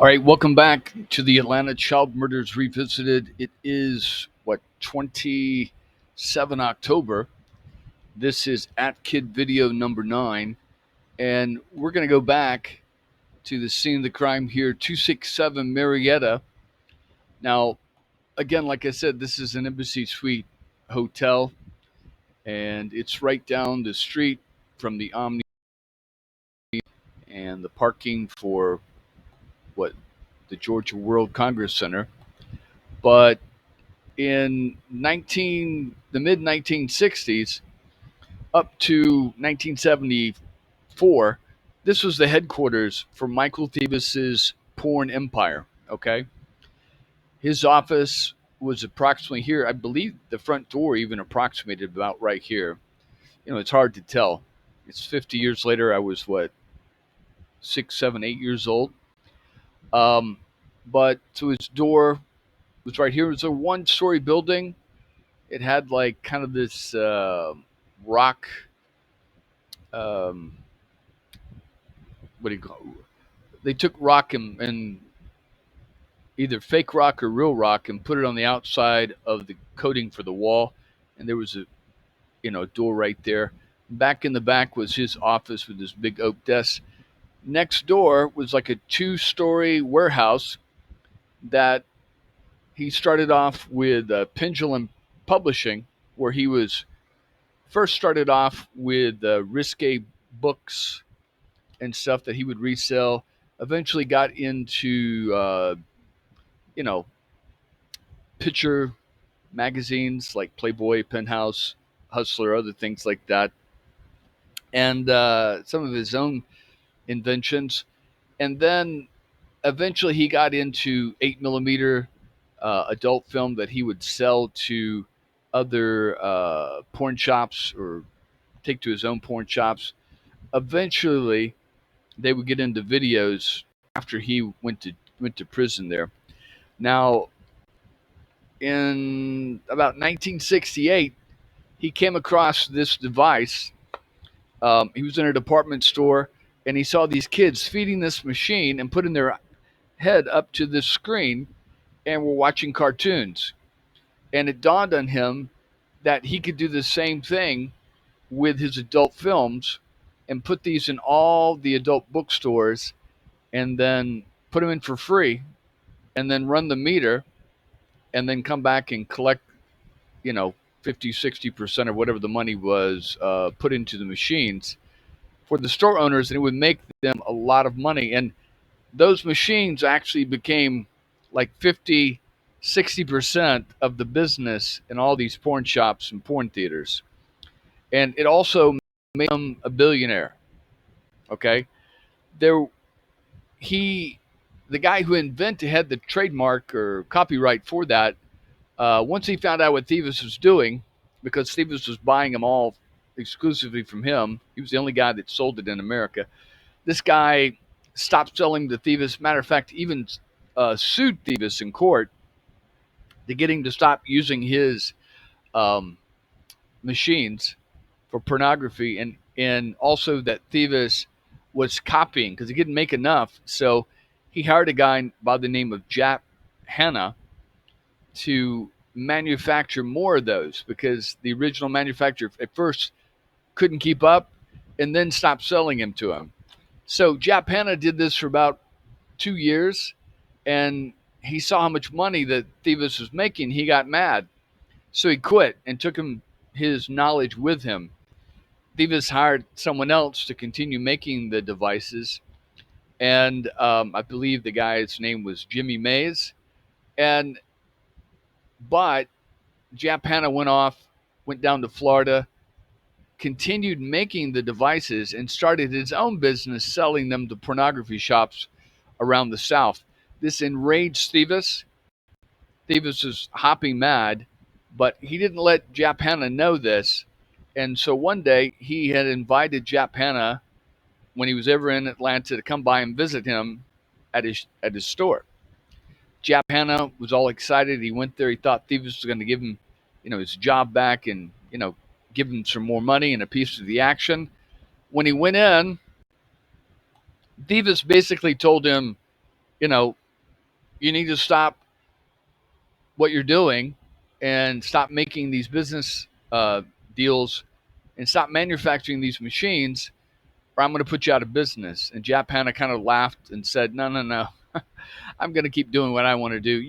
All right, welcome back to the Atlanta Child Murders Revisited. It is 27 October. This is ATKID video number 9, and we're going to go back to the scene of the crime here, 267 Marietta. Now, again, like I said, this is an Embassy Suite hotel, and it's right down the street from the Omni and the parking for what the Georgia World Congress Center. But in the mid 1960s up to 1974, this was the headquarters for Michael Thevis's porn empire. Okay, his office was approximately here. I believe the front door even approximated about right here. It's hard to tell. It's 50 years later. I was 6, 7, 8 years old. But so his door was right here. It was a one-story building. It had like kind of this rock. Um, what do you call? They took rock and either fake rock or real rock and put it on the outside of the coating for the wall, and there was a door right there. Back in the back was his office with this big oak desk. Next door was like a two-story warehouse that he started off with Pendulum Publishing, where he was first started off with risque books and stuff that he would resell. Eventually got into you know picture magazines like Playboy, Penthouse, Hustler, other things like that, and some of his own inventions. And then eventually he got into 8 millimeter adult film that he would sell to other porn shops or take to his own porn shops. Eventually, they would get into videos after he went to prison there. Now, in about 1968, he came across this device. He was in a department store and he saw these kids feeding this machine and putting their head up to this screen and were watching cartoons. And it dawned on him that he could do the same thing with his adult films and put these in all the adult bookstores and then put them in for free and then run the meter and then come back and collect, you know, 50, 60% or whatever the money was put into the machines for the store owners, and it would make them a lot of money. And those machines actually became like 50, 60% of the business in all these porn shops and porn theaters. And it also made him a billionaire. Okay. There, he, the guy who invented, had the trademark or copyright for that. Once he found out what Thevis was doing, because Thevis was buying them all exclusively from him, he was the only guy that sold it in America. This guy stopped selling to Thevis. Matter of fact, even sued Thevis in court to get him to stop using his um, machines for pornography, and also that Thevis was copying because he didn't make enough. So he hired a guy by the name of Jap Hanna to manufacture more of those because the original manufacturer at first couldn't keep up and then stopped selling them to him. So Jap Hanna did this for about 2 years, and he saw how much money that Thevis was making. He got mad, so he quit and took his knowledge with him. Thevis hired someone else to continue making the devices, and I believe the guy's name was Jimmy Mays. And but Jap Hanna went down to Florida, continued making the devices, and started his own business selling them to pornography shops around the South. This enraged Thevis. Thevis was hopping mad, but he didn't let Jap Hanna know this. And so one day he had invited Jap Hanna, when he was ever in Atlanta, to come by and visit him at his store. Jap Hanna was all excited. He went there. He thought Thevis was going to give him, his job back and, give him some more money and a piece of the action. When he went in, Thevis basically told him, you know, you need to stop what you're doing and stop making these business deals and stop manufacturing these machines, or I'm going to put you out of business. And Japana kind of laughed and said, no, no, no. I'm going to keep doing what I want to do.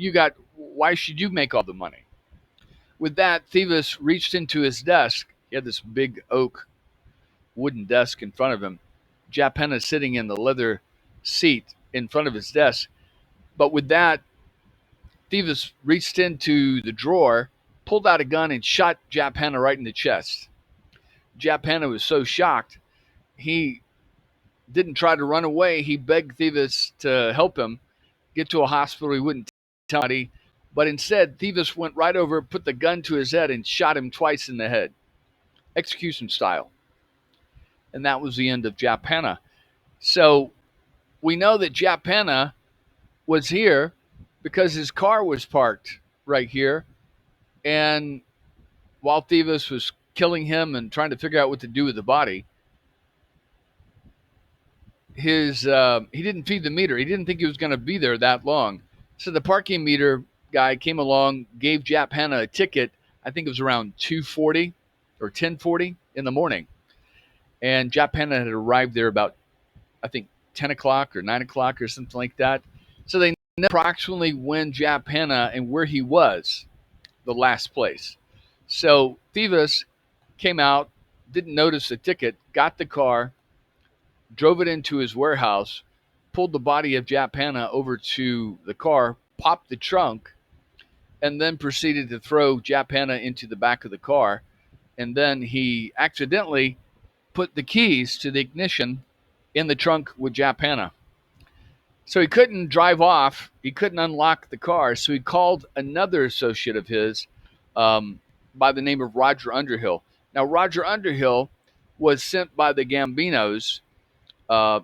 Why should you make all the money? With that, Thieves reached into his desk. He had this big oak wooden desk in front of him. Japana sitting in the leather seat in front of his desk. But with that, Thieves reached into the drawer, pulled out a gun, and shot Japana right in the chest. Japana was so shocked, he didn't try to run away. He begged Thieves to help him get to a hospital. He wouldn't tell anybody, but instead, Thieves went right over, put the gun to his head, and shot him twice in the head, execution style. And that was the end of Japana. So we know that Japana was here because his car was parked right here. And while Thieves was killing him and trying to figure out what to do with the body, he didn't feed the meter. He didn't think he was going to be there that long. So the parking meter guy came along, gave Japana a ticket. I think it was around 2:40 or 10:40 in the morning. And Japana had arrived there about, I think, 10 o'clock or 9 o'clock or something like that. So they knew approximately when Japana and where he was, the last place. So Thieves came out, didn't notice the ticket, got the car, drove it into his warehouse, pulled the body of Japana over to the car, popped the trunk, and then proceeded to throw Japana into the back of the car. And then he accidentally put the keys to the ignition in the trunk with Japana. So he couldn't drive off. He couldn't unlock the car. So he called another associate of his by the name of Roger Underhill. Now, Roger Underhill was sent by the Gambinos uh,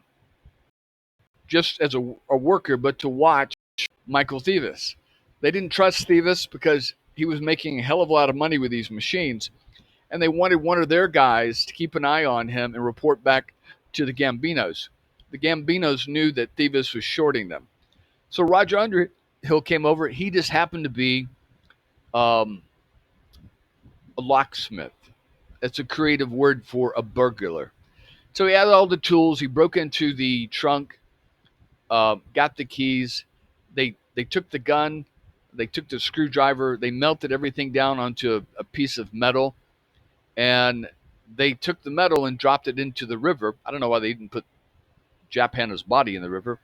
just as a worker, but to watch Michael Thieves. They didn't trust Thieves because he was making a hell of a lot of money with these machines, and they wanted one of their guys to keep an eye on him and report back to the Gambinos. The Gambinos knew that Thieves was shorting them. So Roger Underhill came over. He just happened to be um, a locksmith. That's a creative word for a burglar. So he had all the tools. He broke into the trunk, got the keys. They took the gun, they took the screwdriver, they melted everything down onto a piece of metal, and they took the metal and dropped it into the river. I don't know why they didn't put Japana's body in the river,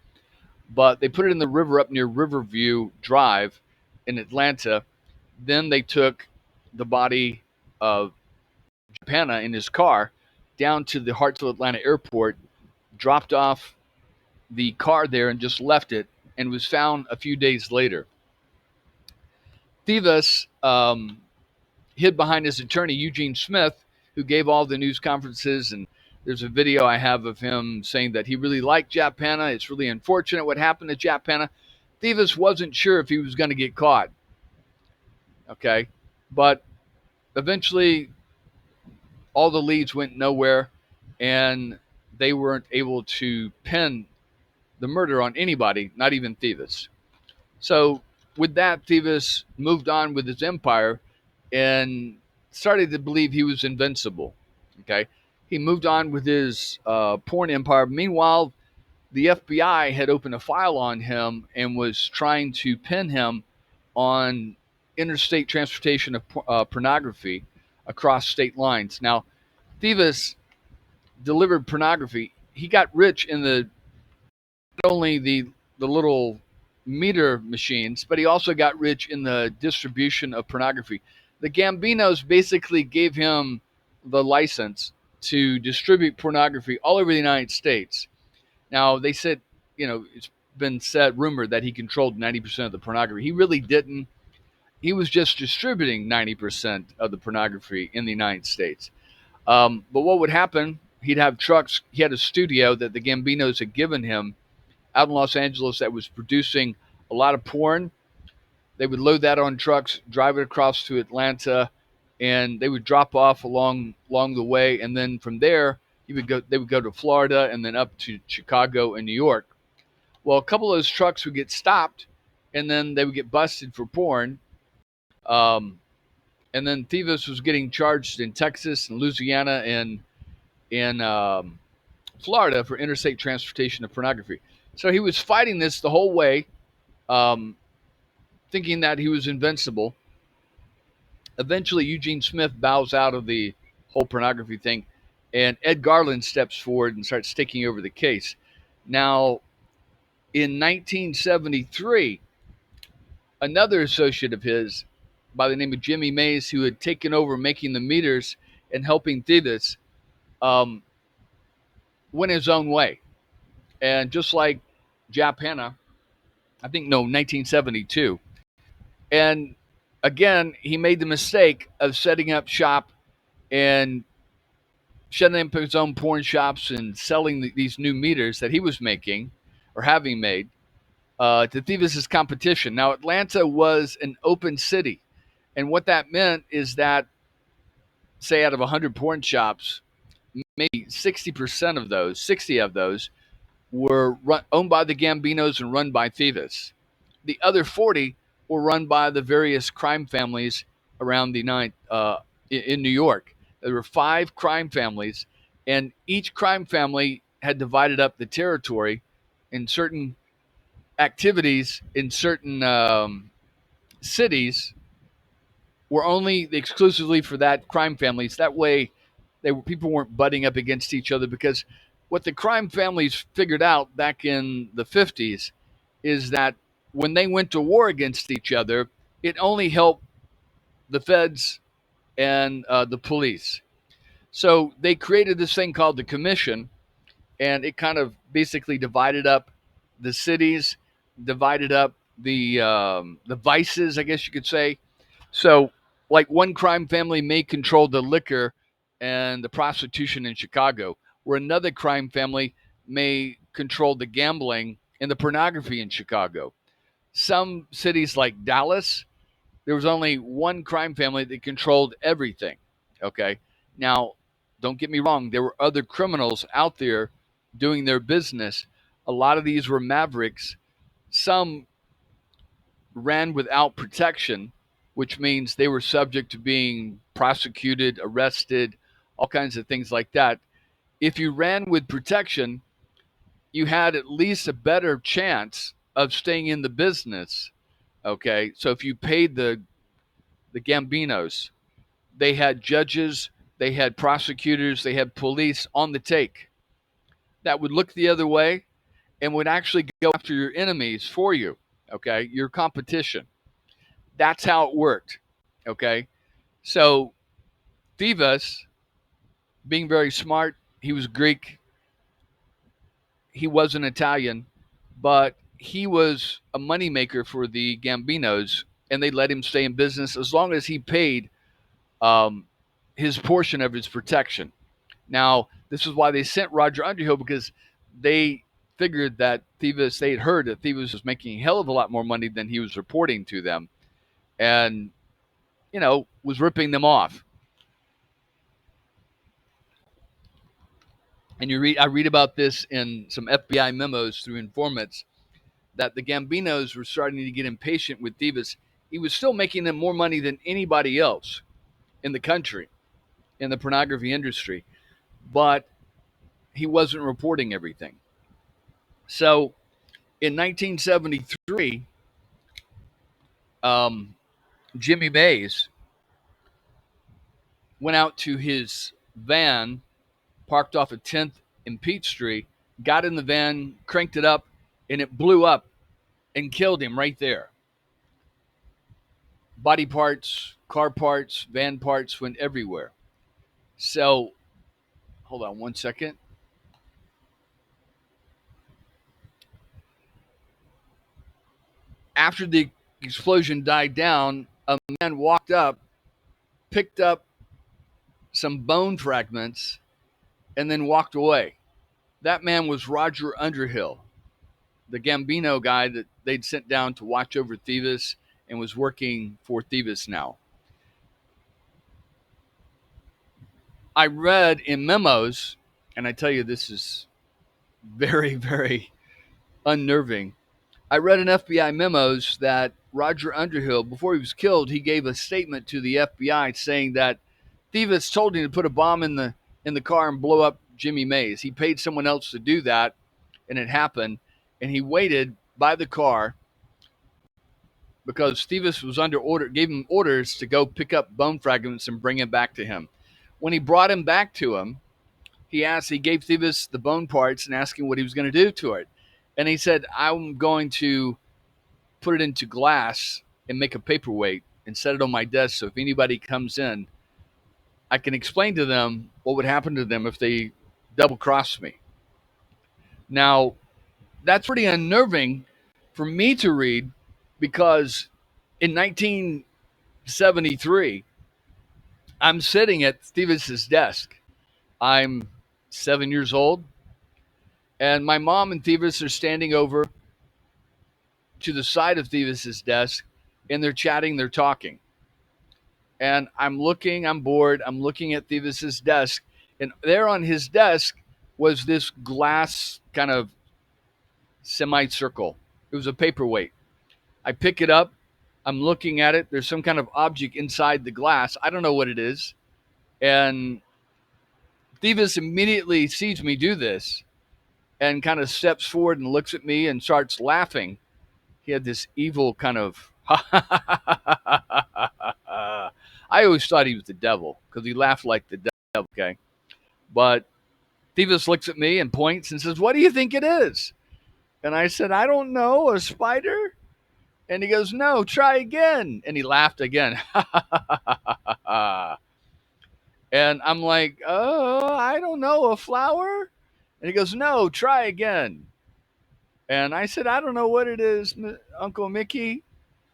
but they put it in the river up near Riverview Drive in Atlanta. Then they took the body of Japana in his car down to the Hartsfield Atlanta Airport, dropped off the car there and just left it, and was found a few days later. Thieves hid behind his attorney, Eugene Smith, who gave all the news conferences. And there's a video I have of him saying that he really liked Japana. It's really unfortunate what happened to Japana. Thieves wasn't sure if he was going to get caught. Okay. But eventually, all the leads went nowhere, and they weren't able to pin the murder on anybody, not even Thieves. So with that, Thieves moved on with his empire and started to believe he was invincible. Okay, he moved on with his porn empire. Meanwhile, the FBI had opened a file on him and was trying to pin him on interstate transportation of pornography across state lines. Now, Thieves delivered pornography. He got rich in the not only the little meter machines, but he also got rich in the distribution of pornography. The Gambinos basically gave him the license to distribute pornography all over the United States. Now, they said, it's been rumored that he controlled 90% of the pornography. He really didn't. He was just distributing 90% of the pornography in the United States. But what would happen, he'd have trucks. He had a studio that the Gambinos had given him out in Los Angeles that was producing a lot of porn. They would load that on trucks, drive it across to Atlanta, and they would drop off along the way. And then from there, they would go to Florida and then up to Chicago and New York. Well, a couple of those trucks would get stopped, and then they would get busted for porn. Um, and then Thieves was getting charged in Texas and Louisiana and in Florida for interstate transportation of pornography. So he was fighting this the whole way, um, thinking that he was invincible. Eventually, Eugene Smith bows out of the whole pornography thing, and Ed Garland steps forward and starts taking over the case. Now, in 1973, another associate of his by the name of Jimmy Mays, who had taken over making the meters and helping Thieves, um, went his own way. And just like Jap Hanna, I think, no, 1972. And again, he made the mistake of setting up shop and setting up his own porn shops and selling these new meters that he was making or having made to Thieves' competition. Now, Atlanta was an open city. And what that meant is that, say, out of 100 porn shops, maybe 60% of those, 60 of those, were owned by the Gambinos and run by Thieves. The other 40 were run by the various crime families around in New York. There were 5 crime families, and each crime family had divided up the territory in certain activities in certain cities were only exclusively for that crime families. That way, people weren't butting up against each other, because what the crime families figured out back in the 50s is that when they went to war against each other, it only helped the feds and the police. So they created this thing called the commission, and it kind of basically divided up the cities, divided up the vices, I guess you could say. So, like, one crime family may control the liquor and the prostitution in Chicago, where another crime family may control the gambling and the pornography in Chicago. Some cities like Dallas, there was only one crime family that controlled everything. Okay. Now, don't get me wrong, there were other criminals out there doing their business. A lot of these were mavericks. Some ran without protection, which means they were subject to being prosecuted, arrested, all kinds of things like that. If you ran with protection, you had at least a better chance of staying in the business. Okay. So if you paid the Gambinos, they had judges, they had prosecutors, they had police on the take that would look the other way and would actually go after your enemies for you, okay, your competition. That's how it worked, okay? So Thieves, being very smart, he was Greek, he wasn't Italian, but he was a moneymaker for the Gambinos, and they let him stay in business as long as he paid um, his portion of his protection. Now, this is why they sent Roger Underhill, because they figured that Thieves, they had heard that Thieves was making a hell of a lot more money than he was reporting to them, and, was ripping them off. And I read about this in some FBI memos through informants, that the Gambinos were starting to get impatient with Thieves. He was still making them more money than anybody else in the country, in the pornography industry, but he wasn't reporting everything. So in 1973, Jimmy Mays went out to his van, parked off at 10th and Peach Street, got in the van, cranked it up, and it blew up and killed him right there. Body parts, car parts, van parts went everywhere. So, hold on one second. After the explosion died down, a man walked up, picked up some bone fragments, and then walked away. That man was Roger Underhill, the Gambino guy that they'd sent down to watch over Thieves and was working for Thieves now. I read in memos, and I tell you, this is very, very unnerving. I read in FBI memos that Roger Underhill, before he was killed, he gave a statement to the FBI saying that Thieves told him to put a bomb in the car and blow up Jimmy Mays. He paid someone else to do that, and it happened. And he waited by the car because Thieves was under order, gave him orders to go pick up bone fragments and bring him back to him. When he brought him back to him, he gave Thieves the bone parts and asked him what he was going to do to it. And he said, I'm going to put it into glass and make a paperweight and set it on my desk so if anybody comes in, I can explain to them what would happen to them if they double crossed me. Now, that's pretty unnerving for me to read because in 1973, I'm sitting at Stevens' desk. I'm 7 years old, and my mom and Thieves are standing over to the side of Thieves' desk, and they're chatting, they're talking. And I'm bored, I'm looking at Thieves' desk, and there on his desk was this glass kind of semicircle. It was a paperweight. I pick it up, I'm looking at it, there's some kind of object inside the glass. I don't know what it is. And Thieves immediately sees me do this and kind of steps forward and looks at me and starts laughing. He had this evil kind of I always thought he was the devil because he laughed like the devil, okay? But Thieves looks at me and points and says, what do you think it is? And I said, I don't know, a spider? And he goes, no, try again. And he laughed again. And I'm like, oh, I don't know, a flower? And he goes, no, try again. And I said, I don't know what it is, Uncle Mickey.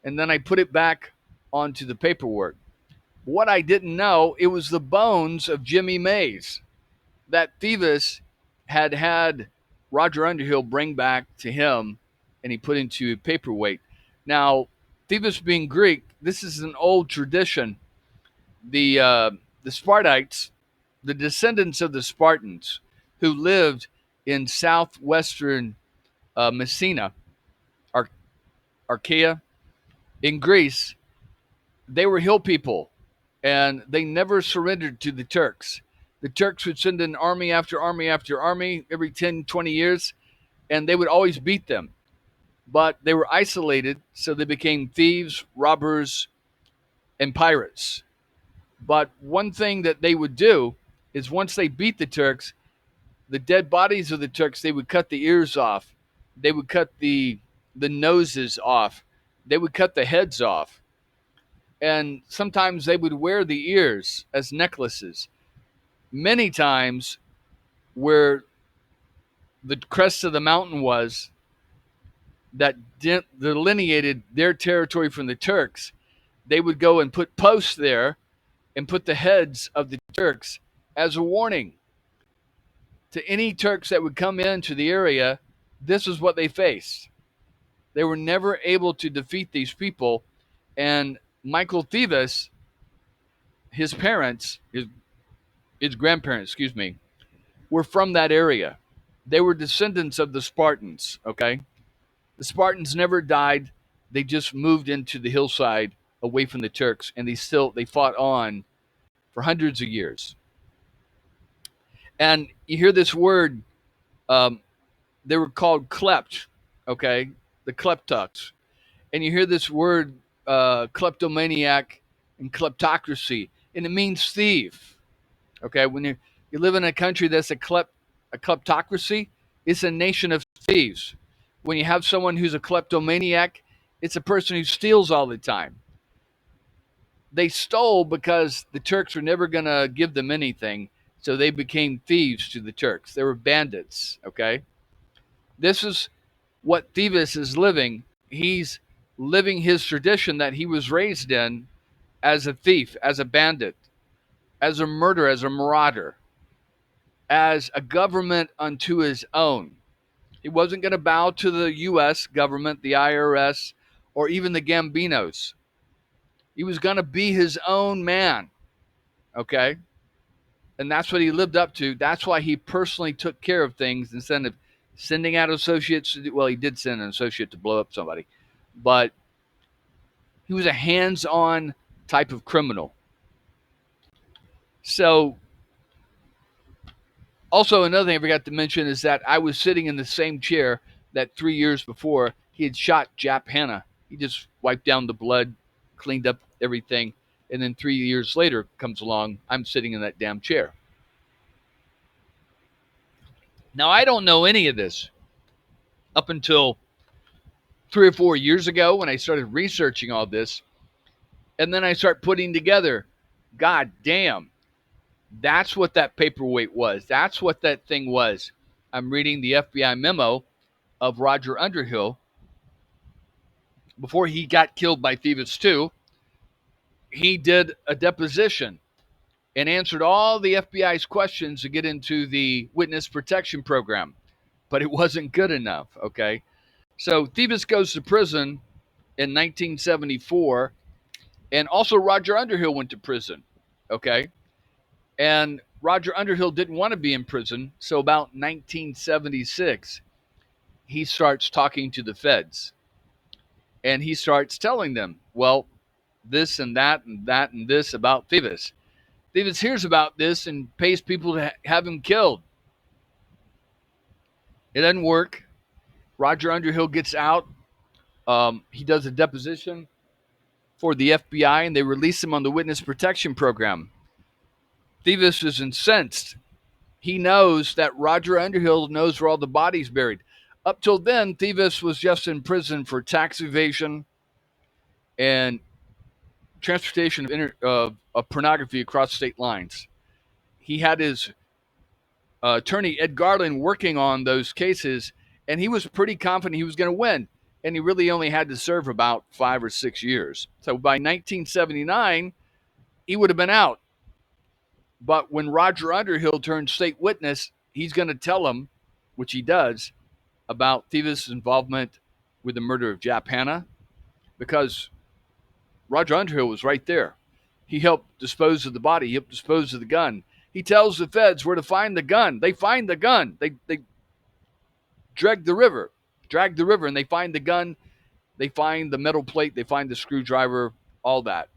And then I put it back onto the paperwork. What I didn't know, it was the bones of Jimmy Mays that Thieves had Roger Underhill bring back to him, and he put into a paperweight. Now, Thieves being Greek, this is an old tradition. The Spartites, the descendants of the Spartans, who lived in southwestern Messina, Archaea, in Greece, they were hill people, and they never surrendered to the Turks. The Turks would send in army after army after army every 10, 20 years, and they would always beat them. But they were isolated, so they became thieves, robbers, and pirates. But one thing that they would do is once they beat the Turks, the dead bodies of the Turks, they would cut the ears off. They would cut the noses off. They would cut the heads off. And sometimes they would wear the ears as necklaces. Many times where the crest of the mountain was that delineated their territory from the Turks, they would go and put posts there and put the heads of the Turks as a warning to any Turks that would come into the area. This is what they faced. They were never able to defeat these people. And Michael Thieves, his parents, his grandparents, excuse me, were from that area. They were descendants of the Spartans, okay? The Spartans never died. They just moved into the hillside away from the Turks, and they fought on for hundreds of years. And you hear this word, they were called klept, okay? The kleptoks. And you hear this word, kleptomaniac and kleptocracy, and it means thief, okay? When you live in a country that's a kleptocracy, it's a nation of thieves. When you have someone who's a kleptomaniac, it's a person who steals all the time. They stole because the Turks were never going to give them anything, so they became thieves to the Turks. They were bandits, okay? This is what Thieves is living. He's living his tradition that he was raised in as a thief, as a bandit, as a murderer, as a marauder, as a government unto his own. He wasn't going to bow to the U.S. government, the IRS, or even the Gambinos. He was going to be his own man, okay? And that's what he lived up to. That's why he personally took care of things instead of sending out associates to do, well, he did send an associate to blow up somebody, but he was a hands-on type of criminal. So, also another thing I forgot to mention is that I was sitting in the same chair that 3 years before he had shot Jap Hanna. He just wiped down the blood, cleaned up everything, and then 3 years later comes along, I'm sitting in that damn chair. Now, I don't know any of this up until 3 or 4 years ago when I started researching all this, and then I start putting together, God damn, that's what that paperweight was. That's what that thing was. I'm reading the FBI memo of Roger Underhill before he got killed by Thieves 2. He did a deposition and answered all the FBI's questions to get into the witness protection program, but it wasn't good enough, okay? So Thieves goes to prison in 1974, and also Roger Underhill went to prison, okay? And Roger Underhill didn't want to be in prison, so about 1976, he starts talking to the feds. And he starts telling them, well, this and that and that and this about Thieves. Thieves hears about this and pays people to have him killed. It doesn't work. Roger Underhill gets out. He does a deposition for the FBI, and they release him on the witness protection program. Thieves is incensed. He knows that Roger Underhill knows where all the bodies buried. Up till then, Thieves was just in prison for tax evasion and transportation of pornography across state lines. He had his attorney, Ed Garland, working on those cases, and he was pretty confident he was going to win. And he really only had to serve about 5 or 6 years. So by 1979, he would have been out. But when Roger Underhill turned state witness, he's going to tell him, which he does, about Thieves' involvement with the murder of Jap Hanna, because Roger Underhill was right there. He helped dispose of the body. He helped dispose of the gun. He tells the feds where to find the gun. They find the gun. They drag the river, and they find the gun. They find the metal plate. They find the screwdriver, all that.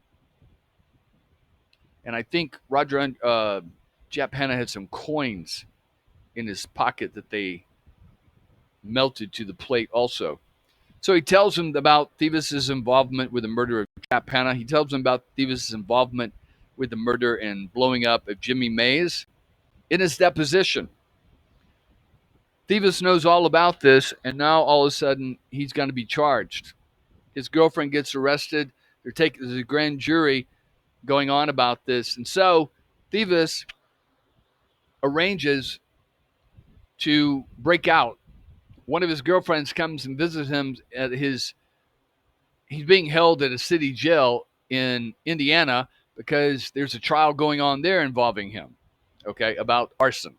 And I think Jap Hanna had some coins in his pocket that they melted to the plate also. So he tells him about Thieves' involvement with the murder of Jap Hanna. He tells him about Thieves' involvement with the murder and blowing up of Jimmy Mays in his deposition. Thieves knows all about this, and now all of a sudden he's going to be charged. His girlfriend gets arrested. There's a grand jury going on about this. And so Thieves arranges to break out. One of his girlfriends comes and visits him at he's being held at a city jail in Indiana because there's a trial going on there involving him, okay, about arson.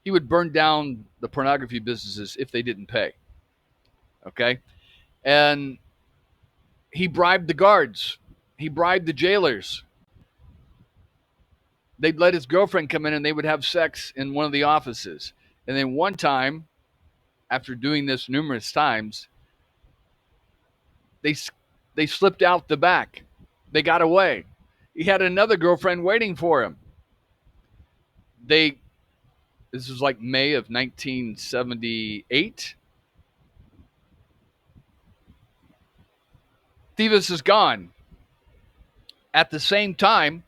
He would burn down the pornography businesses if they didn't pay, okay? And he bribed the guards. He bribed the jailers. They'd let his girlfriend come in and they would have sex in one of the offices. And then one time, after doing this numerous times, they slipped out the back. They got away. He had another girlfriend waiting for him. This was like May of 1978. Thieves is gone. At the same time,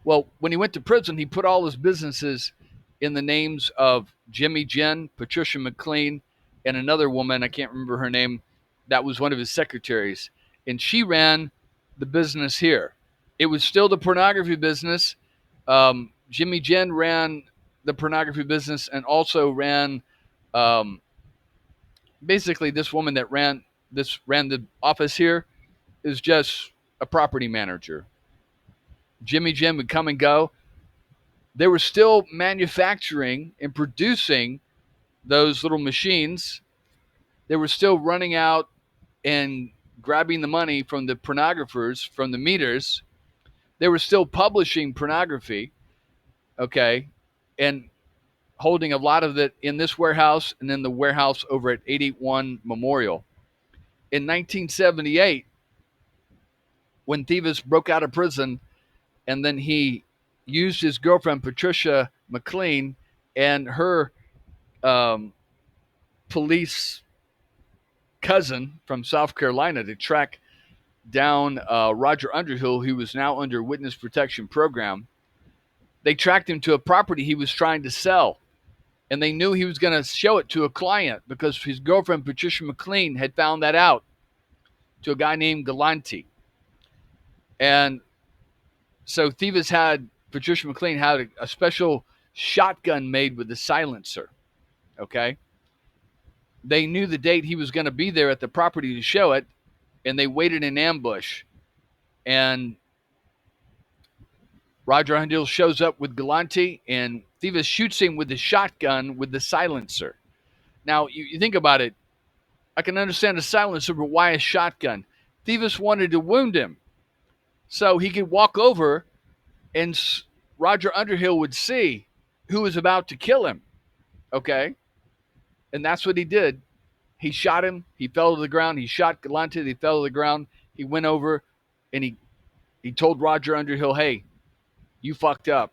well, when he went to prison, he put all his businesses in the names of Jimmy Jen, Patricia McLean, and another woman, I can't remember her name, that was one of his secretaries. And she ran the business here. It was still the pornography business. Jimmy Jen ran the pornography business and also ran, basically this woman that ran the office here is just a property manager. Jimmy Jen would come and go. They were still manufacturing and producing those little machines. They were still running out and grabbing the money from the pornographers, from the meters. They were still publishing pornography, okay, and holding a lot of it in this warehouse and then the warehouse over at 881 Memorial. In 1978, when Thieves broke out of prison, and then he used his girlfriend, Patricia McLean, and her police cousin from South Carolina to track down Roger Underhill, who was now under witness protection program. They tracked him to a property he was trying to sell, and they knew he was going to show it to a client because his girlfriend, Patricia McLean, had found that out to a guy named Galante. And so Patricia McLean had a special shotgun made with a silencer, okay? They knew the date he was going to be there at the property to show it, and they waited in ambush. And Roger Underhill shows up with Galante, and Thieves shoots him with the shotgun with the silencer. Now, you think about it. I can understand a silencer, but why a shotgun? Thieves wanted to wound him so he could walk over and Roger Underhill would see who was about to kill him, okay? And that's what he did. He shot him. He fell to the ground. He shot Galante. He fell to the ground. He went over, and he told Roger Underhill, hey, you fucked up.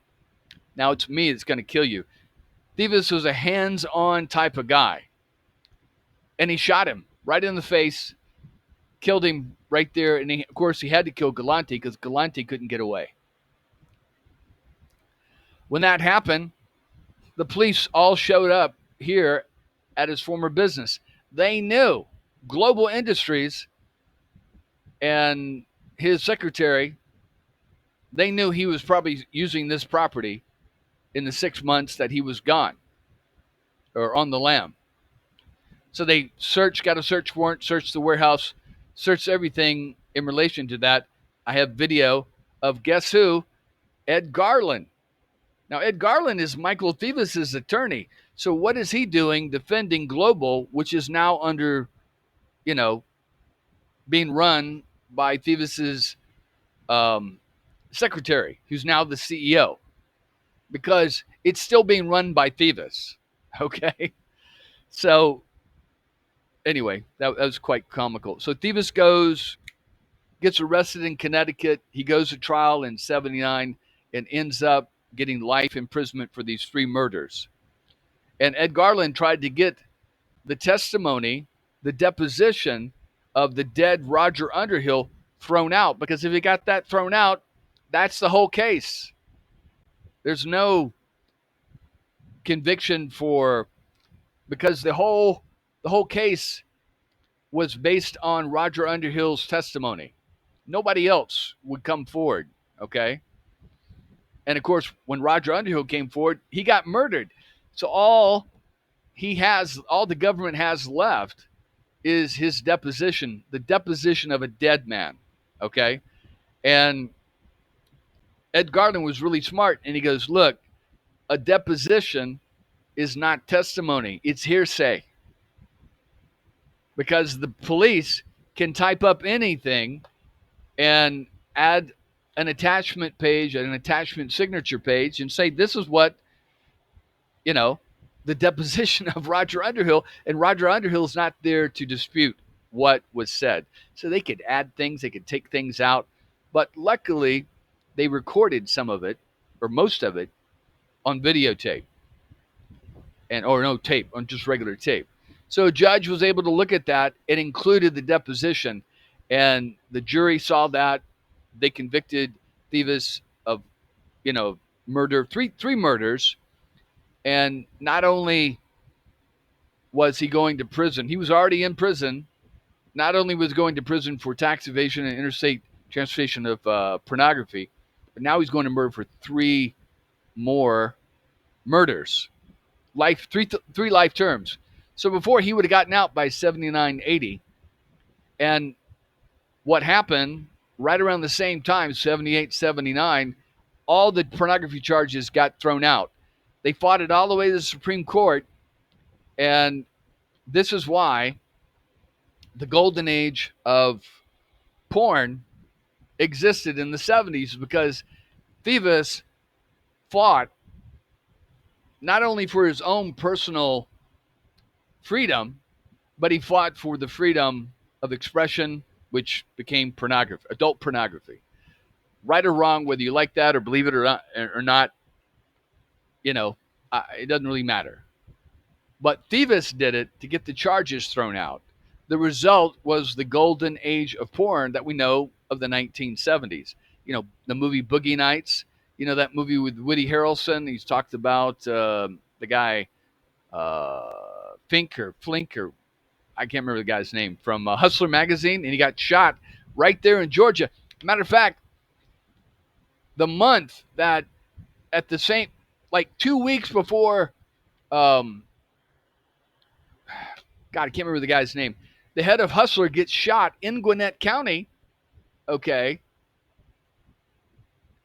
Now it's me that's going to kill you. Thieves was a hands-on type of guy. And he shot him right in the face, killed him right there. And of course, he had to kill Galante because Galante couldn't get away. When that happened, the police all showed up here at his former business. They knew Global Industries and his secretary, they knew he was probably using this property in the 6 months that he was gone or on the lam. So they got a search warrant, searched the warehouse, searched everything in relation to that. I have video of, guess who? Ed Garland. Now, Ed Garland is Michael Thieves' attorney. So what is he doing defending Global, which is now under, being run by Thieves' secretary, who's now the CEO? Because it's still being run by Thieves, okay? So anyway, that was quite comical. So Thieves gets arrested in Connecticut. He goes to trial in 79 and ends up getting life imprisonment for these 3 murders. And Ed Garland tried to get the testimony, the deposition of the dead Roger Underhill thrown out, because if he got that thrown out, that's the whole case. There's no conviction because the whole case was based on Roger Underhill's testimony. Nobody else would come forward, okay? And of course, when Roger Underhill came forward, he got murdered. So all the government has left is his deposition, the deposition of a dead man, okay? And Ed Garland was really smart, and he goes, look, a deposition is not testimony, it's hearsay. Because the police can type up anything and add an attachment page, an attachment signature page, and say, this is what, the deposition of Roger Underhill, and Roger Underhill's not there to dispute what was said. So they could add things, they could take things out, but luckily they recorded some of it, or most of it, on videotape. Tape, on just regular tape. So a judge was able to look at that. It included the deposition, and the jury saw that. They convicted Thieves of, murder, three murders. And not only was he going to prison, he was already in prison. Not only was he going to prison for tax evasion and interstate transportation of pornography, but now he's going to murder for 3 more murders. Three life terms. So before, he would have gotten out by 79, 80. And what happened right around the same time, 78, 79, all the pornography charges got thrown out. They fought it all the way to the Supreme Court. And this is why the golden age of porn existed in the 70s, because Thieves fought not only for his own personal freedom, but he fought for the freedom of expression, which became pornography, adult pornography. Right or wrong, whether you like that or believe it or not, you know, it doesn't really matter. But Thieves did it to get the charges thrown out. The result was the golden age of porn that we know of the 1970s. You know, the movie Boogie Nights. You know, that movie with Woody Harrelson. He's talked about the guy Fink or Flink, or I can't remember the guy's name, from Hustler magazine, and he got shot right there in Georgia. Matter of fact, the month that at the same, like 2 weeks before, God, I can't remember the guy's name. The head of Hustler gets shot in Gwinnett County. Okay.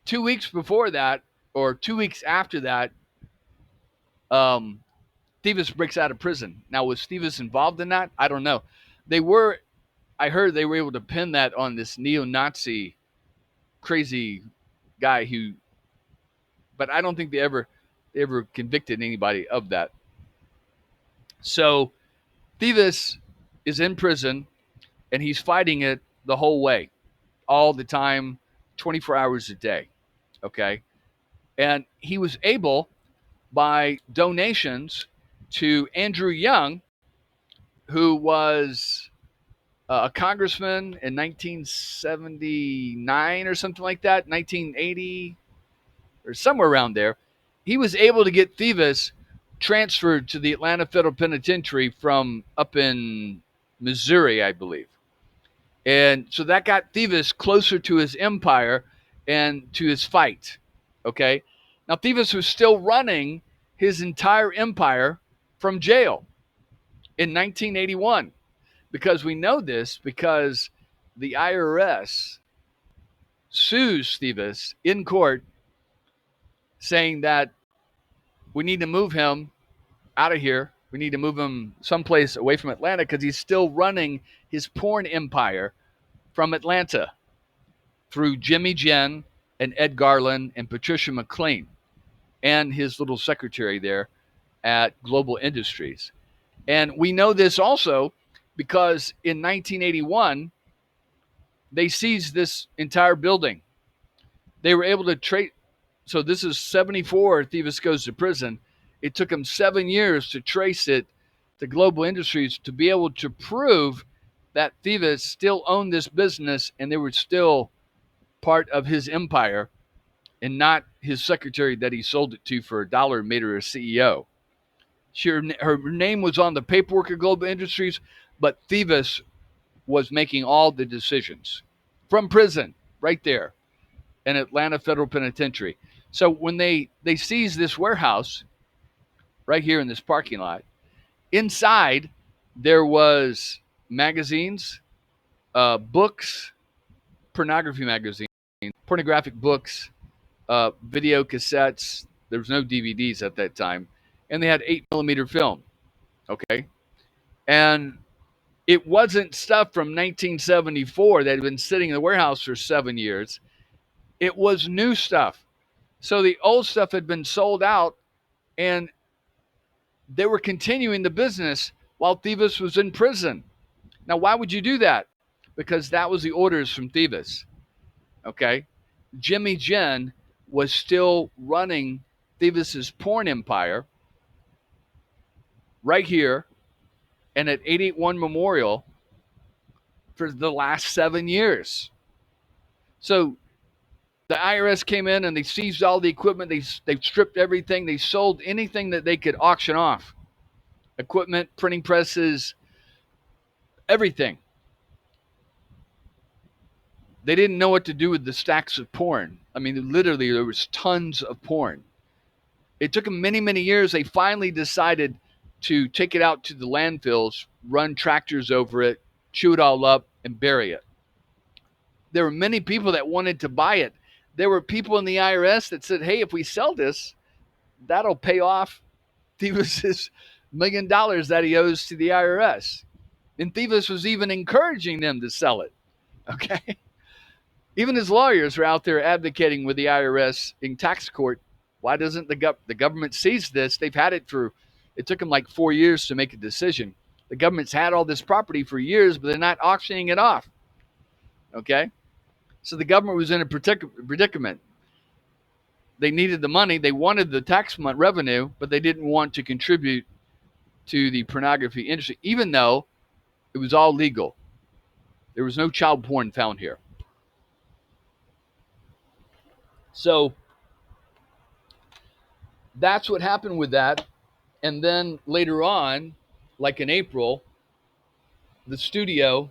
2 weeks before that, or 2 weeks after that, Thieves breaks out of prison. Now, was Thieves involved in that? I don't know. They were. I heard they were able to pin that on this neo-Nazi crazy guy who, but I don't think they ever convicted anybody of that. So Thieves is in prison and he's fighting it the whole way, all the time, 24 hours a day. Okay. And he was able, by donations to Andrew Young, who was a congressman in 1979 or something like that, 1980 or somewhere around there. He was able to get Thieves transferred to the Atlanta Federal Penitentiary from up in Missouri, I believe. And so that got Thieves closer to his empire and to his fight. Okay. Now, Thieves was still running his entire empire from jail in 1981. Because we know this because the IRS sues Thieves in court saying that we need to move him out of here. We need to move him someplace away from Atlanta because he's still running his porn empire from Atlanta through Jimmy Jen and Ed Garland and Patricia McLean and his little secretary there at Global Industries. And we know this also because in 1981, they seized this entire building. They were able to trace. So this is 74. Thieves goes to prison. It took him 7 years to trace it to Global Industries to be able to prove that Thieves still owned this business and they were still part of his empire and not his secretary that he sold it to for $1 and made her a CEO. Her name was on the paperwork of Global Industries, but Thieves was making all the decisions from prison right there in Atlanta Federal Penitentiary. So when they seized this warehouse right here in this parking lot, inside there was magazines, books, pornography magazines, pornographic books, video cassettes. There was no DVDs at that time, and they had 8mm film. Okay, and it wasn't stuff from 1974 that had been sitting in the warehouse for 7 years. It was new stuff. So the old stuff had been sold out, and they were continuing the business while Thieves was in prison. Now, why would you do that? Because that was the orders from Thieves. Okay, Jimmy Jen was still running Thieves' porn empire right here and at 881 Memorial for the last 7 years. So the IRS came in and they seized all the equipment. They stripped everything. They sold anything that they could auction off. Equipment, printing presses, everything. They didn't know what to do with the stacks of porn. I mean, literally, there was tons of porn. It took them many, many years. They finally decided to take it out to the landfills, run tractors over it, chew it all up, and bury it. There were many people that wanted to buy it. There were people in the IRS that said, hey, if we sell this, that'll pay off Thieves' $1 million that he owes to the IRS. And Thieves was even encouraging them to sell it. Okay? Even his lawyers were out there advocating with the IRS in tax court Why doesn't the government seize this? They've had it for, it took them like 4 years to make a decision. The government's had all this property for years, but they're not auctioning it off. Okay? So the government was in a predicament. They needed the money. They wanted the tax revenue, but they didn't want to contribute to the pornography industry, even though it was all legal. There was no child porn found here. So that's what happened with that. And then later on, like in April, the studio,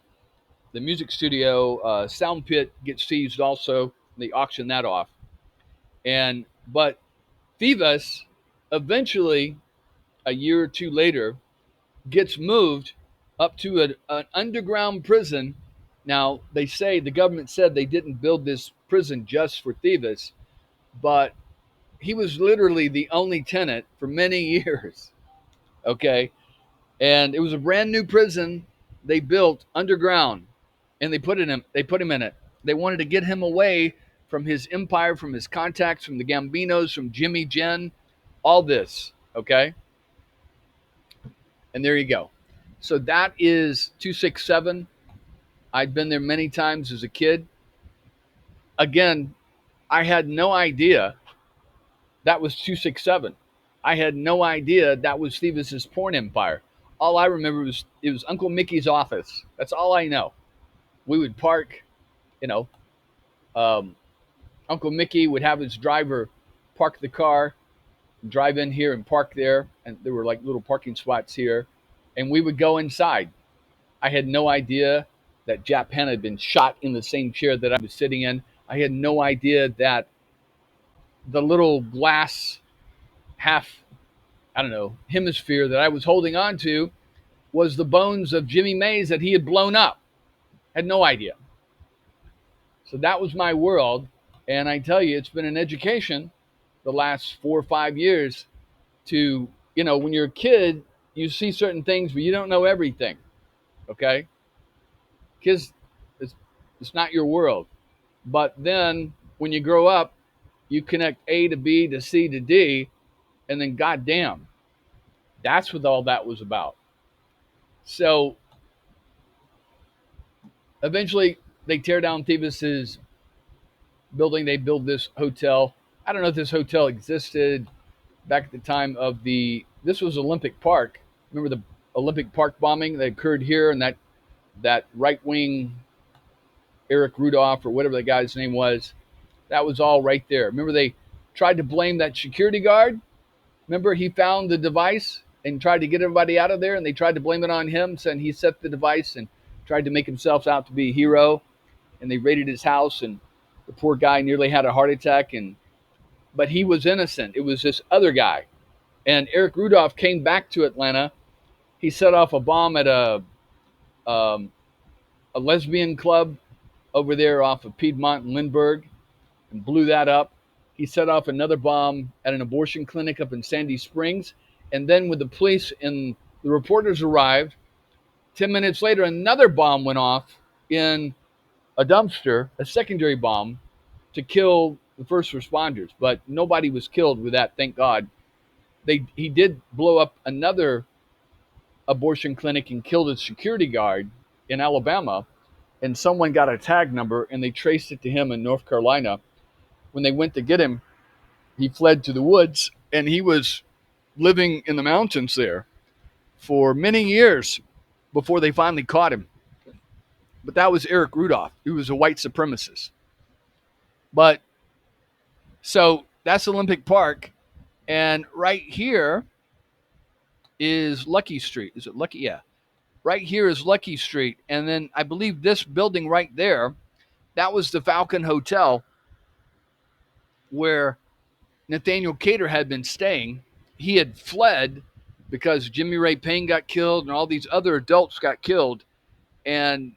the music studio, Sound Pit gets seized also. They auction that off. But Thivas eventually, a year or two later, gets moved up to an underground prison. Now, they say, the government said they didn't build this prison just for Thivas, but he was literally the only tenant for many years. Okay. And it was a brand new prison they built underground, and they put him in it. They wanted to get him away from his empire, from his contacts, from the Gambinos, from Jimmy Jen, all this. Okay. And there you go. So that is 267. I'd been there many times as a kid. Again, I had no idea that was 267. I had no idea that was Thivas's porn empire. All I remember was it was Uncle Mickey's office. That's all I know. We would park, you know, um, Uncle Mickey would have his driver park the car, drive in here and park there. And there were like little parking spots here. And we would go inside. I had no idea that Jap Hanna had been shot in the same chair that I was sitting in. I had no idea that the little glass half, I don't know, hemisphere that I was holding on to was the bones of Jimmy Mays that he had blown up. Had no idea. So that was my world. And I tell you, it's been an education the last 4 or 5 years to, when you're a kid, you see certain things, but you don't know everything. Okay? Because it's not your world. But then when you grow up, you connect A to B to C to D, and then goddamn, that's what all that was about. So eventually they tear down Thivas's building. They build this hotel. I don't know if this hotel existed back at the time of this was Olympic Park. Remember the Olympic Park bombing that occurred here, and that right-wing Eric Rudolph or whatever the guy's name was, that was all right there. Remember they tried to blame that security guard? Remember he found the device and tried to get everybody out of there, and they tried to blame it on him, saying he set the device and tried to make himself out to be a hero. And they raided his house, and the poor guy nearly had a heart attack. But he was innocent. It was this other guy. And Eric Rudolph came back to Atlanta. He set off a bomb at a lesbian club over there off of Piedmont and Lindbergh and blew that up. He set off another bomb at an abortion clinic up in Sandy Springs. And then when the police and the reporters arrived, 10 minutes later, another bomb went off in a dumpster, a secondary bomb, to kill the first responders. But nobody was killed with that, thank God. He did blow up another abortion clinic and killed a security guard in Alabama. And someone got a tag number, and they traced it to him in North Carolina. When they went to get him, he fled to the woods, and he was living in the mountains there for many years before they finally caught him. But that was Eric Rudolph. He was a white supremacist. But so that's Olympic Park. And right here is Lucky Street. Is it Lucky? Yeah. Right here is Lucky Street. And then I believe this building right there, that was the Falcon Hotel where Nathaniel Cater had been staying. He had fled because Jimmy Ray Payne got killed and all these other adults got killed. And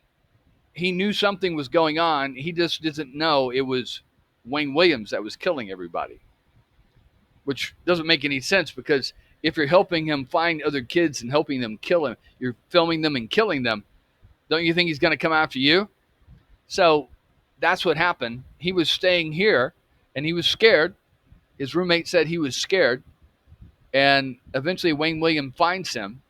he knew something was going on. He just didn't know it was Wayne Williams that was killing everybody, which doesn't make any sense, because if you're helping him find other kids and helping them kill him, you're filming them and killing them. Don't you think he's going to come after you? So that's what happened. He was staying here and he was scared. His roommate said he was scared, and eventually Wayne Williams finds him,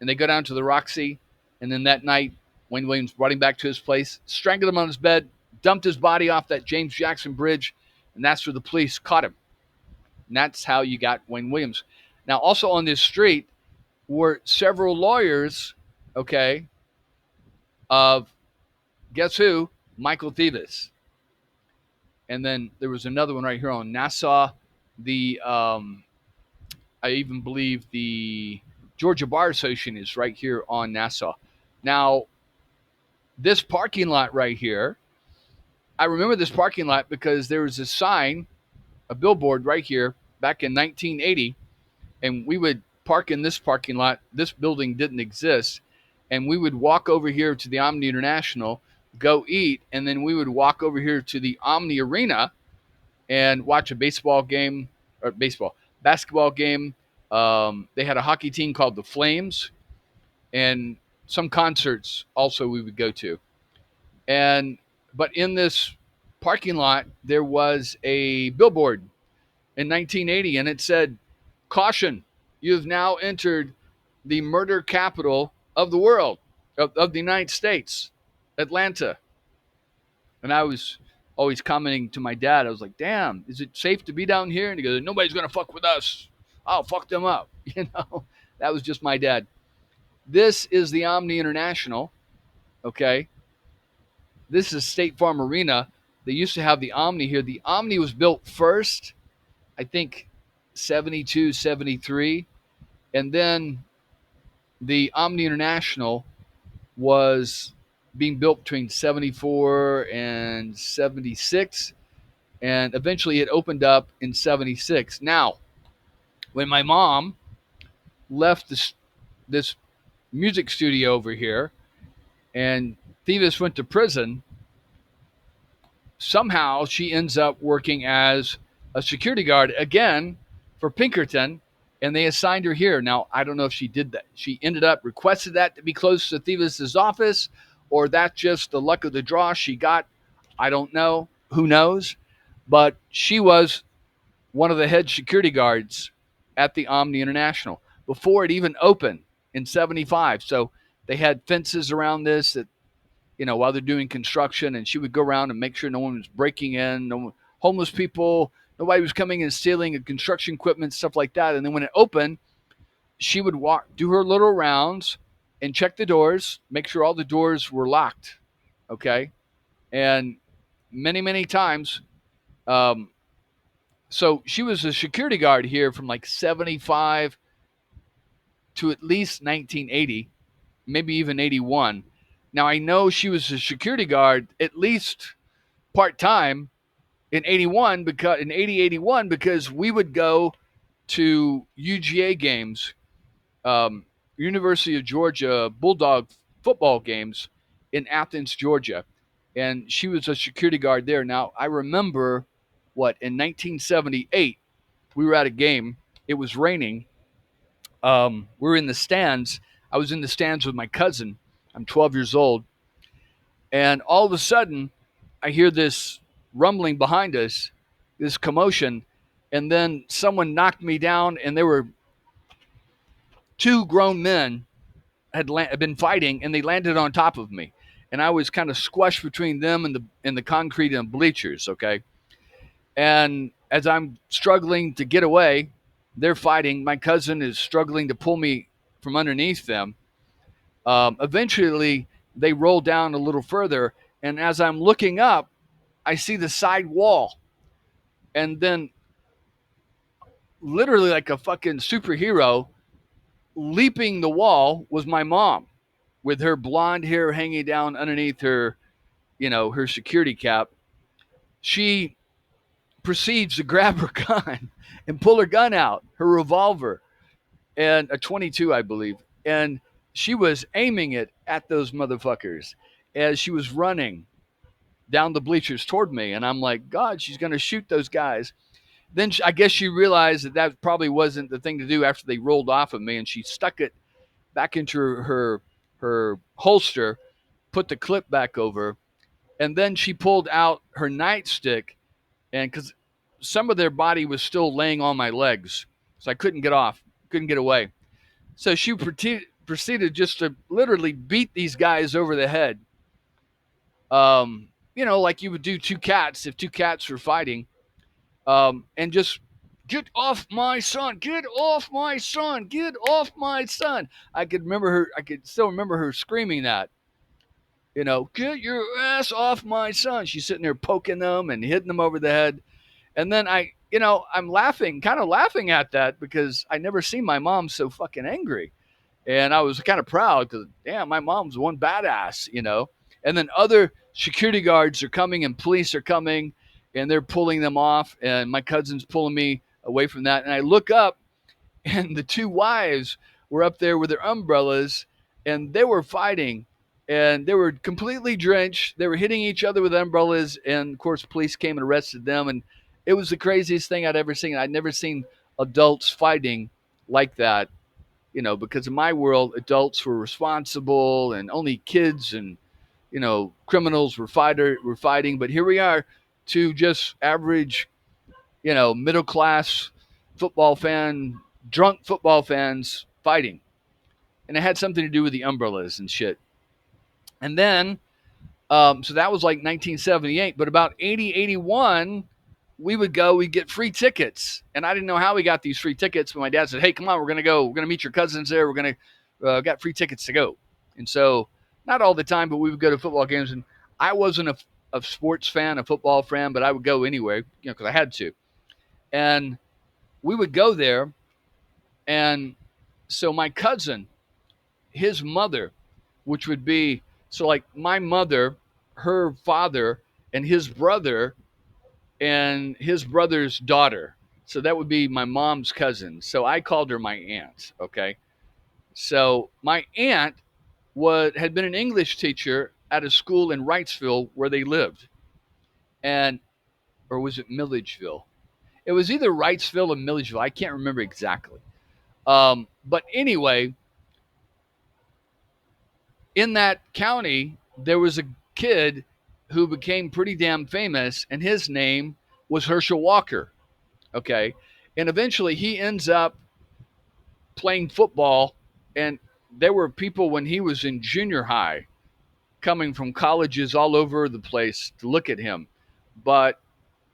and they go down to the Roxy. And then that night, Wayne Williams brought him back to his place, strangled him on his bed, dumped his body off that James Jackson Bridge, and that's where the police caught him. And that's how you got Wayne Williams. Now, also on this street were several lawyers, okay, of guess who? Michael Thieves. And then there was another one right here on Nassau. I even believe the Georgia Bar Association is right here on Nassau. Now, this parking lot right here, I remember this parking lot because there was a sign, a billboard right here back in 1980, and we would park in this parking lot. This building didn't exist, and we would walk over here to the Omni International, go eat, and then we would walk over here to the Omni Arena and watch a basketball game. They had a hockey team called the Flames, and some concerts also we would go to. But in this parking lot, there was a billboard in 1980, and it said, "Caution, you have now entered the murder capital of the world, of the United States, Atlanta." And I was always commenting to my dad, I was like, "Damn, is it safe to be down here?" And he goes, "Nobody's going to fuck with us. I'll fuck them up." That was just my dad. This is the Omni International, okay? This is State Farm Arena. They used to have the Omni here. The Omni was built first, I think, 72, 73. And then the Omni International was being built between 74 and 76. And eventually it opened up in 76. Now, when my mom left this music studio over here and Thieves went to prison, somehow she ends up working as a security guard again for Pinkerton, and they assigned her here. Now, I don't know if she did that. She ended up requested that to be close to Thieves' office, or that's just the luck of the draw she got. I don't know. Who knows? But she was one of the head security guards at the Omni International before it even opened in 75. So they had fences around this that, while they're doing construction, and she would go around and make sure no one was breaking in, no homeless people, nobody was coming and stealing construction equipment, stuff like that. And then when it opened, she would do her little rounds and check the doors, make sure all the doors were locked, okay? And many, many times, so she was a security guard here from like 75 to at least 1980, maybe even 81. Now, I know she was a security guard at least part-time in 81 because in 81 because we would go to UGA games, University of Georgia Bulldog football games in Athens, Georgia. And she was a security guard there. Now, I remember in 1978, we were at a game. It was raining. We were in the stands. I was in the stands with my cousin. I'm 12 years old. And all of a sudden, I hear this rumbling behind us, this commotion, and then someone knocked me down, and there were two grown men had been fighting, and they landed on top of me. And I was kind of squashed between them and the concrete and bleachers, okay? And as I'm struggling to get away, they're fighting. My cousin is struggling to pull me from underneath them. Eventually, they roll down a little further, and as I'm looking up, I see the side wall. And then, literally like a fucking superhero, leaping the wall was my mom with her blonde hair hanging down underneath her, her security cap. She proceeds to grab her gun and pull her gun out, her revolver, and a 22, I believe. And she was aiming it at those motherfuckers as she was running down the bleachers toward me. And I'm like, God, she's going to shoot those guys. Then I guess she realized that probably wasn't the thing to do after they rolled off of me. And she stuck it back into her holster, put the clip back over. And then she pulled out her nightstick. And because some of their body was still laying on my legs, so I couldn't get off, couldn't get away. So she proceeded just to literally beat these guys over the head. Like you would do two cats if two cats were fighting, and just get off my son, get off my son, get off my son. I could still remember her screaming that. Get your ass off my son. She's sitting there poking them and hitting them over the head. And then I'm laughing, kind of laughing at that because I never seen my mom so fucking angry. And I was kind of proud because, damn, my mom's one badass. And then other security guards are coming and police are coming and they're pulling them off. And my cousin's pulling me away from that. And I look up and the two wives were up there with their umbrellas and they were fighting and they were completely drenched. They were hitting each other with umbrellas. And of course, police came and arrested them. And it was the craziest thing I'd ever seen. I'd never seen adults fighting like that, because in my world, adults were responsible and only kids and, criminals were fighting. But here we are, two just average, middle class drunk football fans fighting. And it had something to do with the umbrellas and shit. And then, so that was like 1978. But about 80, 81, we'd get free tickets. And I didn't know how we got these free tickets. But my dad said, hey, come on, we're going to go. We're going to meet your cousins there. We're going to got free tickets to go. And so not all the time, but we would go to football games. And I wasn't a sports fan, a football fan, but I would go anyway, because I had to. And we would go there. And so my cousin, his mother, which would be, so like my mother, her father, and his brother, and his brother's daughter. So that would be my mom's cousin. So I called her my aunt. Okay. So my aunt had been an English teacher at a school in Wrightsville where they lived. Or was it Milledgeville? It was either Wrightsville or Milledgeville. I can't remember exactly. But anyway, in that county, there was a kid who became pretty damn famous, and his name was Herschel Walker. Okay. And eventually he ends up playing football. And there were people when he was in junior high coming from colleges all over the place to look at him. But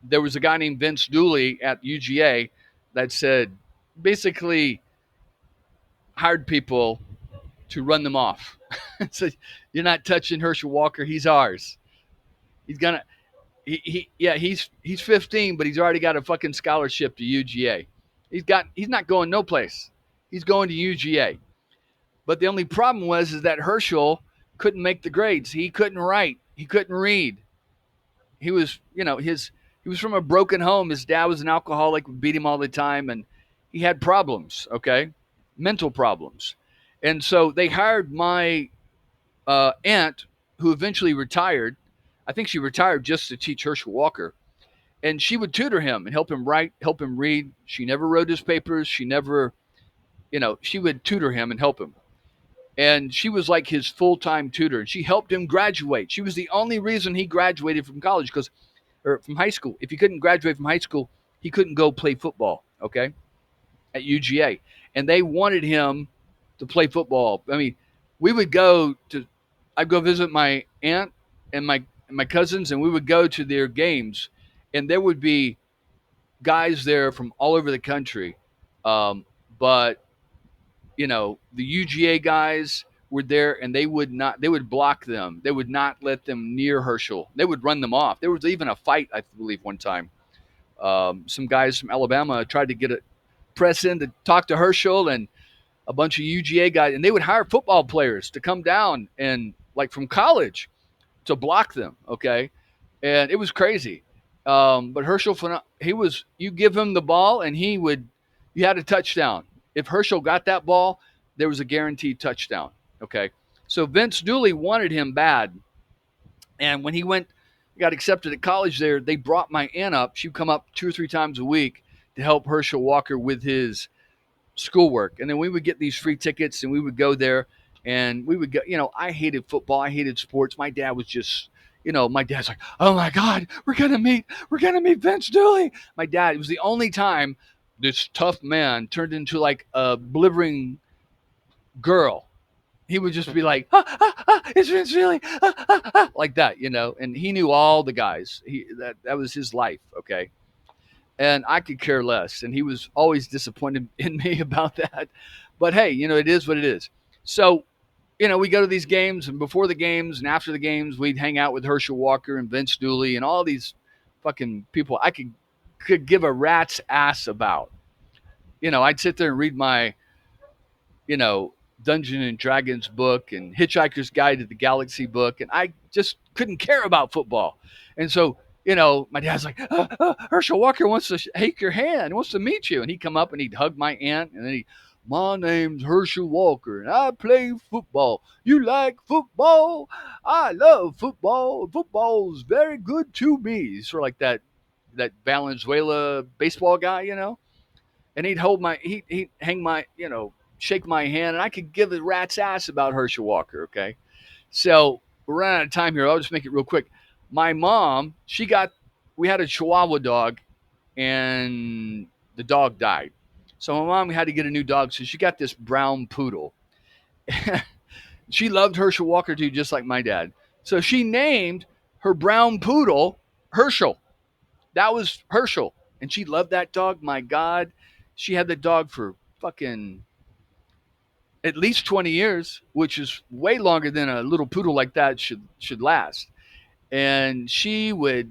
there was a guy named Vince Dooley at UGA that said, basically hired people to run them off. So you're not touching Herschel Walker. He's ours. He's gonna, he's 15, but he's already got a fucking scholarship to UGA. He's not going no place. He's going to UGA. But the only problem is that Herschel couldn't make the grades. He couldn't write. He couldn't read. He was, he was from a broken home. His dad was an alcoholic, would beat him all the time, and he had problems, okay? Mental problems. And so they hired my aunt, who eventually retired. I think she retired just to teach Herschel Walker. And she would tutor him and help him write, help him read. She never wrote his papers. She never, she would tutor him and help him. And she was like his full-time tutor. And she helped him graduate. She was the only reason he graduated from college, or from high school. If he couldn't graduate from high school, he couldn't go play football, okay, at UGA. And they wanted him to play football. I mean, I'd go visit my aunt and my cousins, and we would go to their games, and there would be guys there from all over the country. But the UGA guys were there, and they would block them. They would not let them near Herschel. They would run them off. There was even a fight, I believe, one time. Some guys from Alabama tried to press in to talk to Herschel, and a bunch of UGA guys, and they would hire football players to come down and like from college to block them. Okay. And it was crazy. But Herschel, you give him the ball and you had a touchdown. If Herschel got that ball, there was a guaranteed touchdown. Okay. So Vince Dooley wanted him bad. And when he got accepted at college there, they brought my aunt up. She'd come up 2 or 3 times a week to help Herschel Walker with his schoolwork. And then we would get these free tickets and we would go there and we would go, I hated football. I hated sports. My dad was just, my dad's like, oh my God, we're gonna meet Vince Dooley. My dad, it was the only time this tough man turned into like a blithering girl. He would just be like, it's Vince Dooley, like that, and he knew all the guys. That was his life, okay? And I could care less. And he was always disappointed in me about that. But hey, it is what it is. So, we go to these games, and before the games and after the games, we'd hang out with Herschel Walker and Vince Dooley and all these fucking people I could give a rat's ass about. I'd sit there and read my, you know, Dungeon and Dragons book and Hitchhiker's Guide to the Galaxy book, and I just couldn't care about football. And so, my dad's like, Herschel Walker wants to shake your hand, wants to meet you. And he'd come up and he'd hug my aunt, and then my name's Herschel Walker, and I play football. You like football? I love football. Football's very good to me. Sort of like that Valenzuela baseball guy. And he'd hold he'd hang my, shake my hand, and I could give a rat's ass about Herschel Walker. Okay, so we're running out of time here. I'll just make it real quick. My mom, we had a Chihuahua dog, and the dog died. So my mom had to get a new dog, so she got this brown poodle. She loved Herschel Walker too, just like my dad. So she named her brown poodle Herschel. That was Herschel, and she loved that dog. My God, she had the dog for fucking at least 20 years, which is way longer than a little poodle like that should last. And she would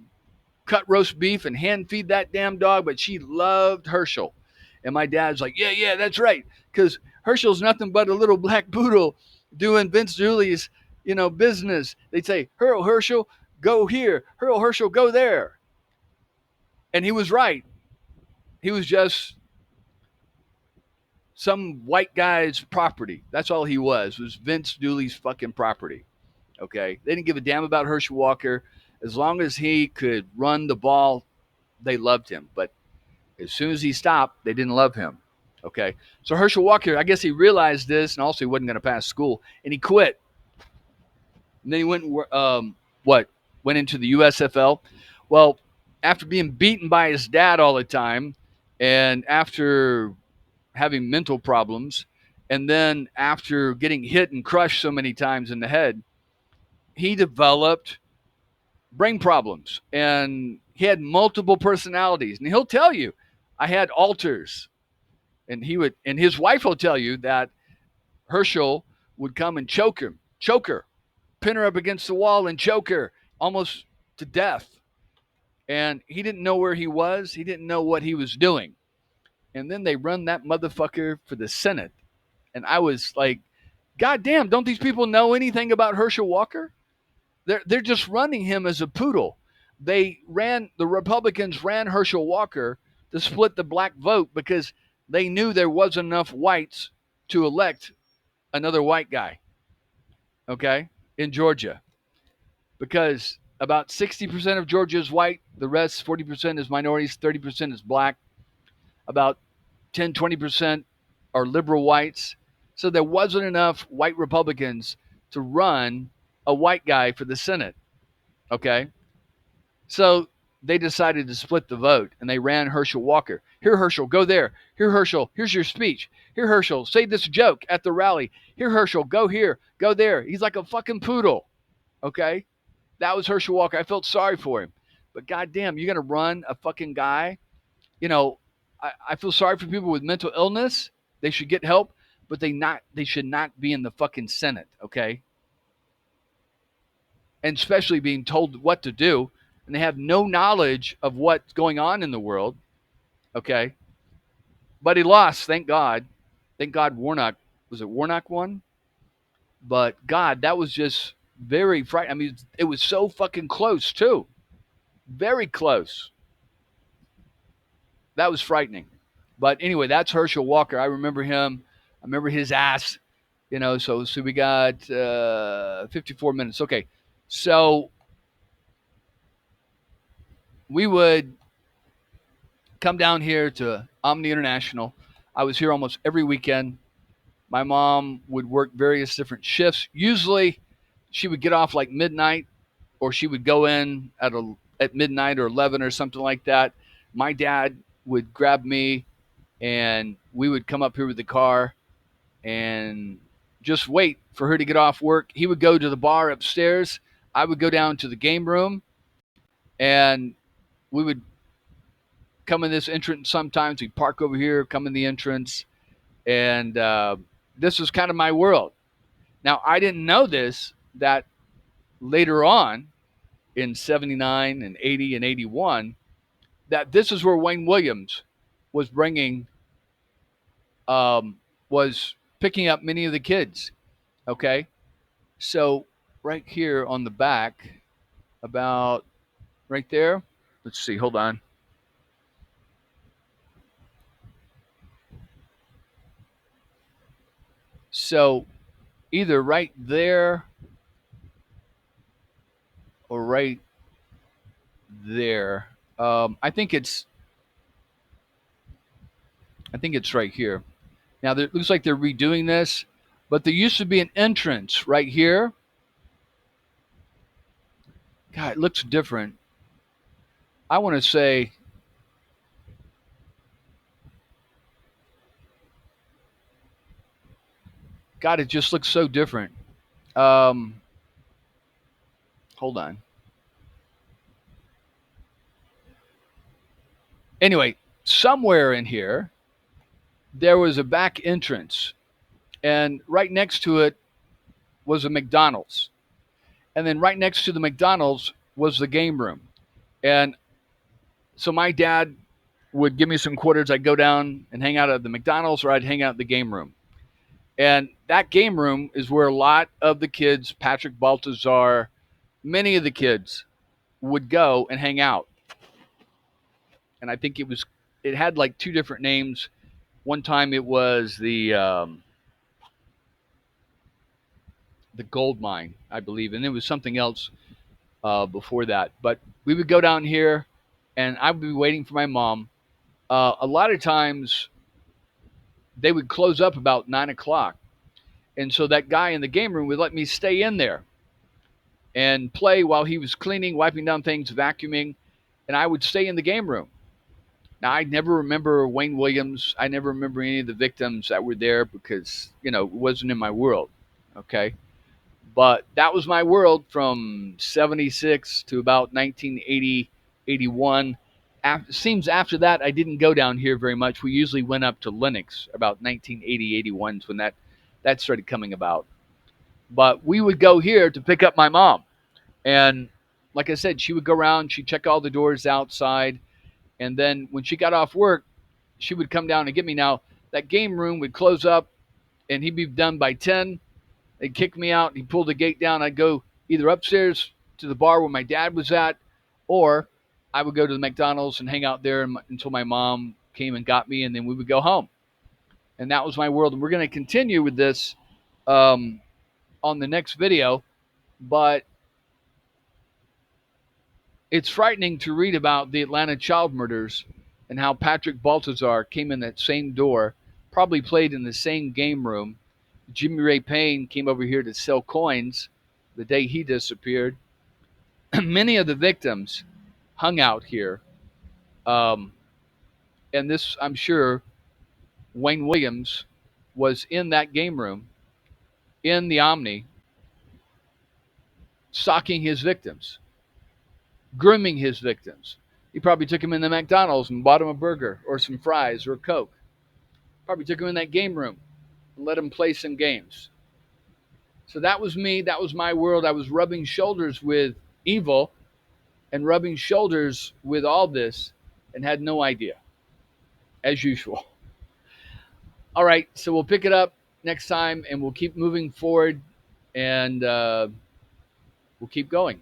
cut roast beef and hand feed that damn dog, but she loved Herschel. And my dad's like, yeah, that's right, because Herschel's nothing but a little black poodle doing Vince Dooley's, business. They'd say, Earl Herschel, go here. Earl Herschel, go there. And he was right. He was just some white guy's property. That's all he was Vince Dooley's fucking property. Okay? They didn't give a damn about Herschel Walker. As long as he could run the ball, they loved him. But as soon as he stopped, they didn't love him. Okay? So Herschel Walker, I guess he realized this, and also he wasn't going to pass school, and he quit. And then he went, went into the USFL. Well, after being beaten by his dad all the time, and after having mental problems, and then after getting hit and crushed so many times in the head, he developed brain problems, and he had multiple personalities. And he'll tell you, I had alters, and his wife will tell you that Herschel would come and choke her, pin her up against the wall and choke her almost to death. And he didn't know where he was. He didn't know what he was doing. And then they run that motherfucker for the Senate. And I was like, God damn, don't these people know anything about Herschel Walker? They're just running him as a poodle. The Republicans ran Herschel Walker to split the black vote because they knew there wasn't enough whites to elect another white guy, okay, in Georgia. Because about 60% of Georgia is white, the rest, 40% is minorities, 30% is black. About 10, 20% are liberal whites. So there wasn't enough white Republicans to run a white guy for the Senate. Okay? So they decided to split the vote, and they ran Herschel Walker. Here, Herschel, go there. Here, Herschel, here's your speech. Here, Herschel, say this joke at the rally. Here, Herschel, go here, go there. He's like a fucking poodle. Okay? That was Herschel Walker. I felt sorry for him. But goddamn, you're going to run a fucking guy? I feel sorry for people with mental illness. They should get help, but they should not be in the fucking Senate, okay? And especially being told what to do, and they have no knowledge of what's going on in the world, okay? But he lost, thank God. Thank God Warnock won? But God, that was just very frightening. I mean, it was so fucking close, too. Very close. That was frightening. But anyway, that's Herschel Walker. I remember him. I remember his ass. So we got 54 minutes. Okay. So we would come down here to Omni International. I was here almost every weekend. My mom would work various different shifts. Usually she would get off like midnight, or she would go in at midnight or 11 or something like that. My dad would grab me, and we would come up here with the car and just wait for her to get off work. He would go to the bar upstairs. I would go down to the game room, and we would come in this entrance. Sometimes we'd park over here, come in the entrance, and this was kind of my world. Now, I didn't know this, that later on in 79 and 80 and 81, that this is where Wayne Williams was bringing, was picking up many of the kids. Okay. So right here on the back, about right there, let's see, hold on. So either right there or right there. I think it's right here. Now it looks like they're redoing this, but there used to be an entrance right here. God, it looks different. I want to say, God, it just looks so different. Um, Hold on. Anyway, somewhere in here, there was a back entrance, and right next to it was a McDonald's. And then right next to the McDonald's was the game room. And so my dad would give me some quarters. I'd go down and hang out at the McDonald's, or I'd hang out at the game room. And that game room is where a lot of the kids, Patrick Baltazar, many of the kids would go and hang out. And I think it had like two different names. One time it was the gold mine, I believe, and it was something else before that. But we would go down here, and I would be waiting for my mom. A lot of times, they would close up about 9 o'clock, and so that guy in the game room would let me stay in there and play while he was cleaning, wiping down things, vacuuming, and I would stay in the game room. Now, I never remember Wayne Williams. I never remember any of the victims that were there because, it wasn't in my world. Okay. But that was my world from 76 to about 1980, 81. Seems after that, I didn't go down here very much. We usually went up to Lenox about 1980, 81 is when that started coming about. But we would go here to pick up my mom. And like I said, she would go around, she'd check all the doors outside. And then when she got off work, she would come down and get me. Now, that game room would close up, and he'd be done by 10. They'd kick me out. He'd pull the gate down. I'd go either upstairs to the bar where my dad was at, or I would go to the McDonald's and hang out there until my mom came and got me, and then we would go home. And that was my world. And we're going to continue with this on the next video, but it's frightening to read about the Atlanta child murders and how Patrick Baltazar came in that same door, probably played in the same game room. Jimmy Ray Payne came over here to sell coins the day he disappeared. Many of the victims hung out here. And this, I'm sure, Wayne Williams was in that game room, in the Omni, stalking his victims, grooming his victims. He probably took him in the McDonald's and bought him a burger or some fries or a Coke. Probably took him in that game room and let him play some games. So that was me. That was my world. I was rubbing shoulders with evil and rubbing shoulders with all this and had no idea, as usual. All right, so we'll pick it up next time and we'll keep moving forward and we'll keep going.